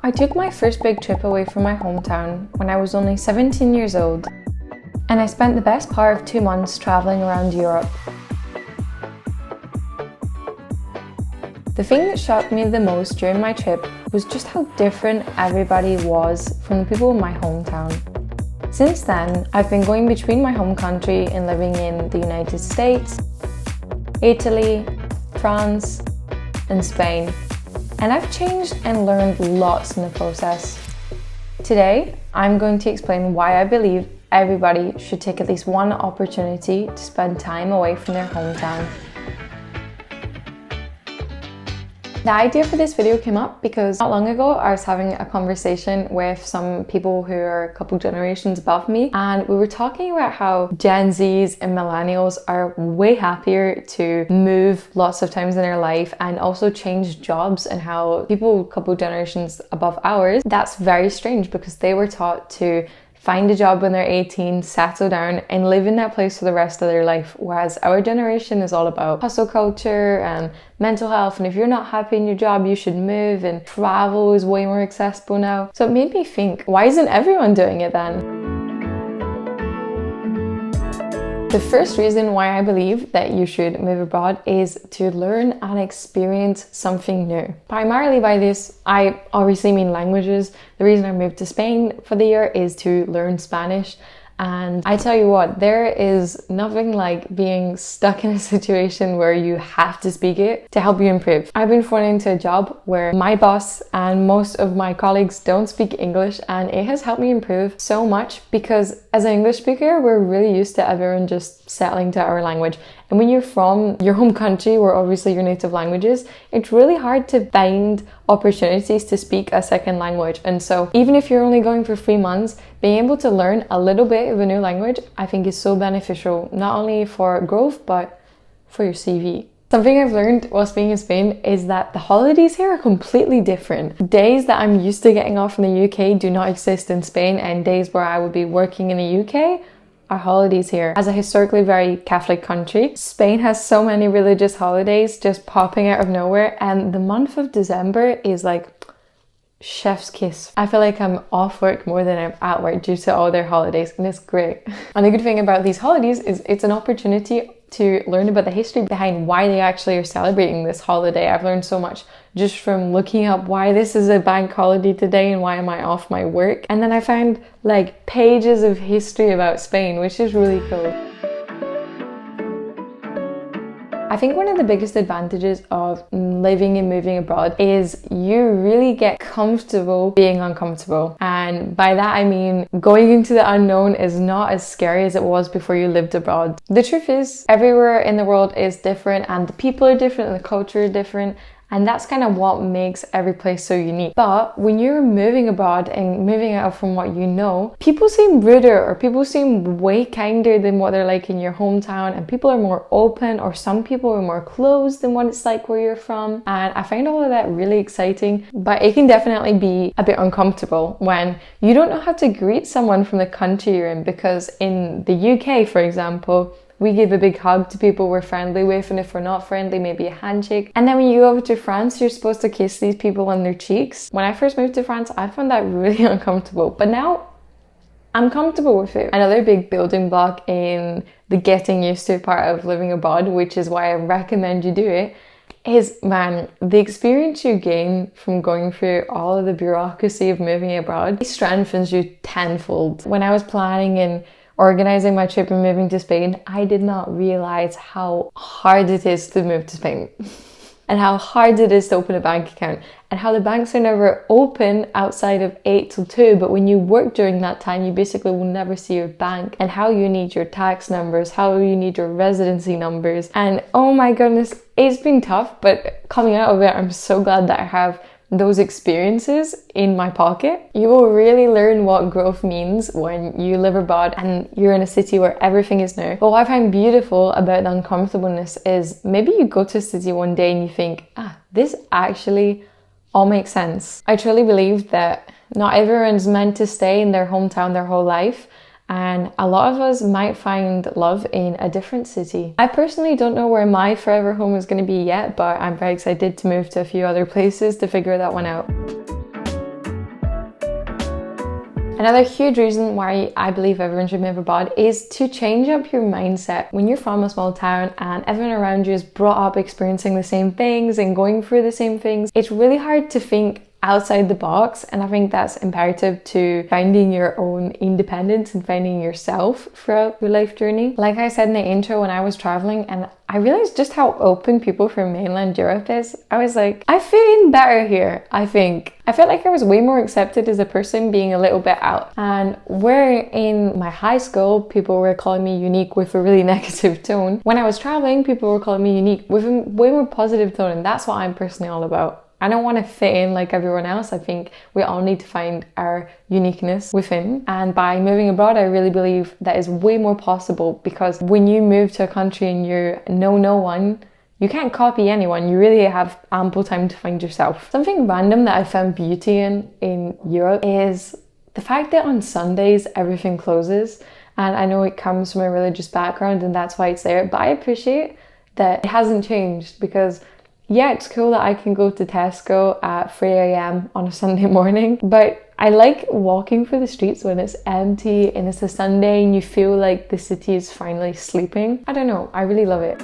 I took my first big trip away from my hometown when I was only 17 years old, and I spent the best part of 2 months traveling around Europe. The thing that shocked me the most during my trip was just how different everybody was from the people in my hometown. Since then, I've been going between my home country and living in the United States, Italy, France, and Spain. And I've changed and learned lots in the process. Today, I'm going to explain why I believe everybody should take at least one opportunity to spend time away from their hometown. The idea for this video came up because not long ago I was having a conversation with some people who are a couple generations above me, and we were talking about how Gen Zs and millennials are way happier to move lots of times in their life and also change jobs, and how people a couple generations above ours, that's very strange because they were taught to find a job when they're 18, settle down, and live in that place for the rest of their life. Whereas our generation is all about hustle culture and mental health. And if you're not happy in your job, you should move, and travel is way more accessible now. So it made me think, why isn't everyone doing it then? The first reason why I believe that you should move abroad is to learn and experience something new. Primarily by this, I obviously mean languages. The reason I moved to Spain for the year is to learn Spanish. And I tell you what, there is nothing like being stuck in a situation where you have to speak it to help you improve. I've been thrown into a job where my boss and most of my colleagues don't speak English, and it has helped me improve so much because as an English speaker, we're really used to everyone just settling to our language. And when you're from your home country, where obviously your native language is, it's really hard to find opportunities to speak a second language. And so even if you're only going for 3 months, being able to learn a little bit of a new language, I think is so beneficial, not only for growth, but for your CV. Something I've learned whilst being in Spain is that the holidays here are completely different. Days that I'm used to getting off in the UK do not exist in Spain, and days where I would be working in the UK are holidays here. As a historically very Catholic country, Spain has so many religious holidays just popping out of nowhere, and the month of December is like chef's kiss. I feel like I'm off work more than I'm at work due to all their holidays, and it's great. And the good thing about these holidays is it's an opportunity to learn about the history behind why they actually are celebrating this holiday. I've learned so much just from looking up why this is a bank holiday today and why am I off my work. And then I found like pages of history about Spain, which is really cool. I think one of the biggest advantages of living and moving abroad is you really get comfortable being uncomfortable. And by that I mean going into the unknown is not as scary as it was before you lived abroad. The truth is, everywhere in the world is different, and the people are different, and the culture is different. And that's kind of what makes every place so unique. But when you're moving abroad and moving out from what you know, people seem ruder, or people seem way kinder than what they're like in your hometown, and people are more open, or some people are more closed than what it's like where you're from. And I find all of that really exciting, but it can definitely be a bit uncomfortable when you don't know how to greet someone from the country you're in, because in the UK, for example, we give a big hug to people we're friendly with, and if we're not friendly, maybe a handshake. And then when you go over to France, you're supposed to kiss these people on their cheeks. When I first moved to France, I found that really uncomfortable, but now I'm comfortable with it. Another big building block in the getting used to part of living abroad, which is why I recommend you do it, is, man, the experience you gain from going through all of the bureaucracy of moving abroad, it strengthens you tenfold. When I was planning and organizing my trip and moving to Spain, I did not realize how hard it is to move to Spain and how hard it is to open a bank account, and how the banks are never open outside of 8 till 2, but when you work during that time, you basically will never see your bank, and how you need your tax numbers, how you need your residency numbers. And oh my goodness, it's been tough, but coming out of it, I'm so glad that I have those experiences in my pocket. You will really learn what growth means when you live abroad and you're in a city where everything is new. But what I find beautiful about the uncomfortableness is maybe you go to a city one day and you think, this actually all makes sense. I truly believe that not everyone's meant to stay in their hometown their whole life. And a lot of us might find love in a different city. I personally don't know where my forever home is going to be yet, but I'm very excited to move to a few other places to figure that one out. Another huge reason why I believe everyone should move abroad is to change up your mindset. When you're from a small town and everyone around you is brought up experiencing the same things and going through the same things, it's really hard to think outside the box, and I think that's imperative to finding your own independence and finding yourself throughout your life journey. Like I said in the intro, when I was traveling and I realized just how open people from mainland Europe is, I was like, I fit in better here, I think. I felt like I was way more accepted as a person being a little bit out. And where in my high school, people were calling me unique with a really negative tone, when I was traveling, people were calling me unique with a way more positive tone, and that's what I'm personally all about. I don't want to fit in like everyone else. I think we all need to find our uniqueness within. And by moving abroad, I really believe that is way more possible, because when you move to a country and you know no one, you can't copy anyone. You really have ample time to find yourself. Something random that I found beauty in Europe is the fact that on Sundays everything closes. And I know it comes from a religious background and that's why it's there, but I appreciate that it hasn't changed, because yeah, it's cool that I can go to Tesco at 3 a.m. on a Sunday morning, but I like walking through the streets when it's empty and it's a Sunday and you feel like the city is finally sleeping. I don't know, I really love it.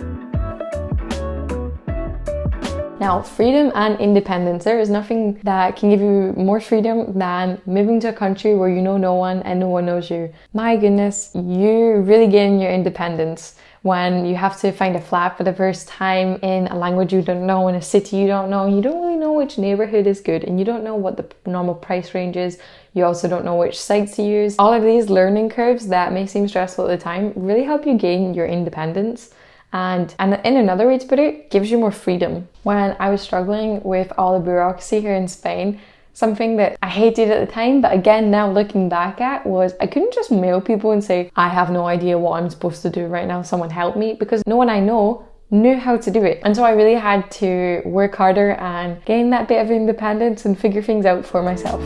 Now, freedom and independence. There is nothing that can give you more freedom than moving to a country where you know no one and no one knows you. My goodness, you really gain your independence when you have to find a flat for the first time in a language you don't know, in a city you don't know. You don't really know which neighborhood is good and you don't know what the normal price range is. You also don't know which sites to use. All of these learning curves that may seem stressful at the time really help you gain your independence. And in another way to put it, gives you more freedom. When I was struggling with all the bureaucracy here in Spain, something that I hated at the time, but again now looking back at, was I couldn't just mail people and say, I have no idea what I'm supposed to do right now, someone help me, because no one I know knew how to do it. And so I really had to work harder and gain that bit of independence and figure things out for myself.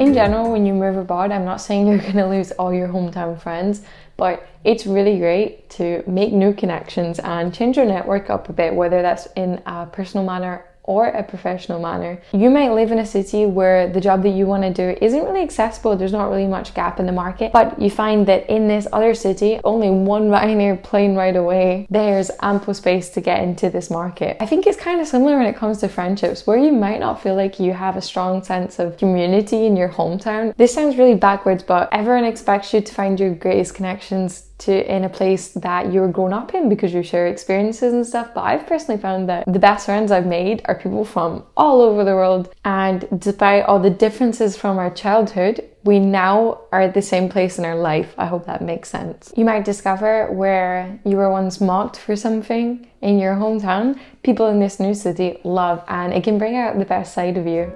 In general, when you move abroad, I'm not saying you're going to lose all your hometown friends, but it's really great to make new connections and change your network up a bit, whether that's in a personal manner or a professional manner. You might live in a city where the job that you want to do isn't really accessible, there's not really much gap in the market, but you find that in this other city, only one Ryanair plane ride away, there's ample space to get into this market. I think it's kind of similar when it comes to friendships, where you might not feel like you have a strong sense of community in your hometown. This sounds really backwards, but everyone expects you to find your greatest connections in a place that you were grown up in because you share experiences and stuff. But I've personally found that the best friends I've made are people from all over the world, and despite all the differences from our childhood, we now are at the same place in our life. I hope that makes sense. You might discover where you were once mocked for something in your hometown, people in this new city love, and it can bring out the best side of you.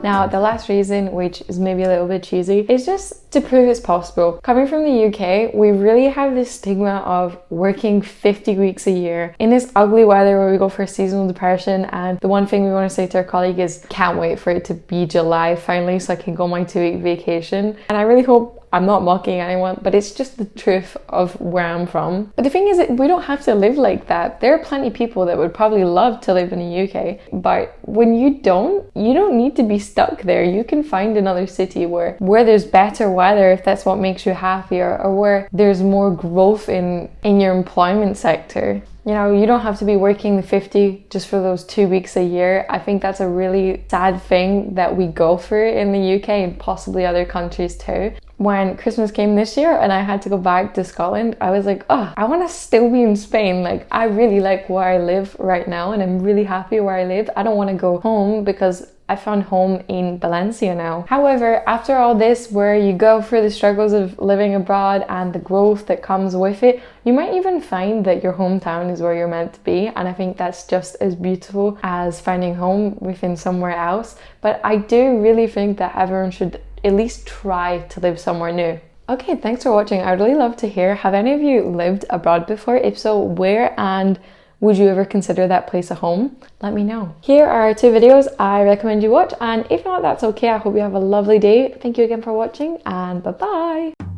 Now, the last reason, which is maybe a little bit cheesy, is just to prove it's possible. Coming from the UK, we really have this stigma of working 50 weeks a year in this ugly weather where we go for seasonal depression, and the one thing we want to say to our colleague is, can't wait for it to be July finally so I can go on my 2-week vacation. And I really hope I'm not mocking anyone, but it's just the truth of where I'm from. But the thing is that we don't have to live like that. There are plenty of people that would probably love to live in the UK, but when you don't need to be stuck there. You can find another city where there's better weather if that's what makes you happier, or where there's more growth in your employment sector. You know, you don't have to be working the 50 just for those 2 weeks a year. I think that's a really sad thing that we go through in the UK and possibly other countries too. When Christmas came this year and I had to go back to Scotland, I was like, oh, I want to still be in Spain. Like, I really like where I live right now and I'm really happy where I live. I don't want to go home because I found home in Valencia now. However, after all this, where you go through the struggles of living abroad and the growth that comes with it, you might even find that your hometown is where you're meant to be. And I think that's just as beautiful as finding home within somewhere else. But I do really think that everyone should at least try to live somewhere new. Okay, thanks for watching. I'd really love to hear, have any of you lived abroad before? If so, where, and would you ever consider that place a home? Let me know. Here are 2 videos I recommend you watch, and if not, that's okay. I hope you have a lovely day. Thank you again for watching, and bye-bye.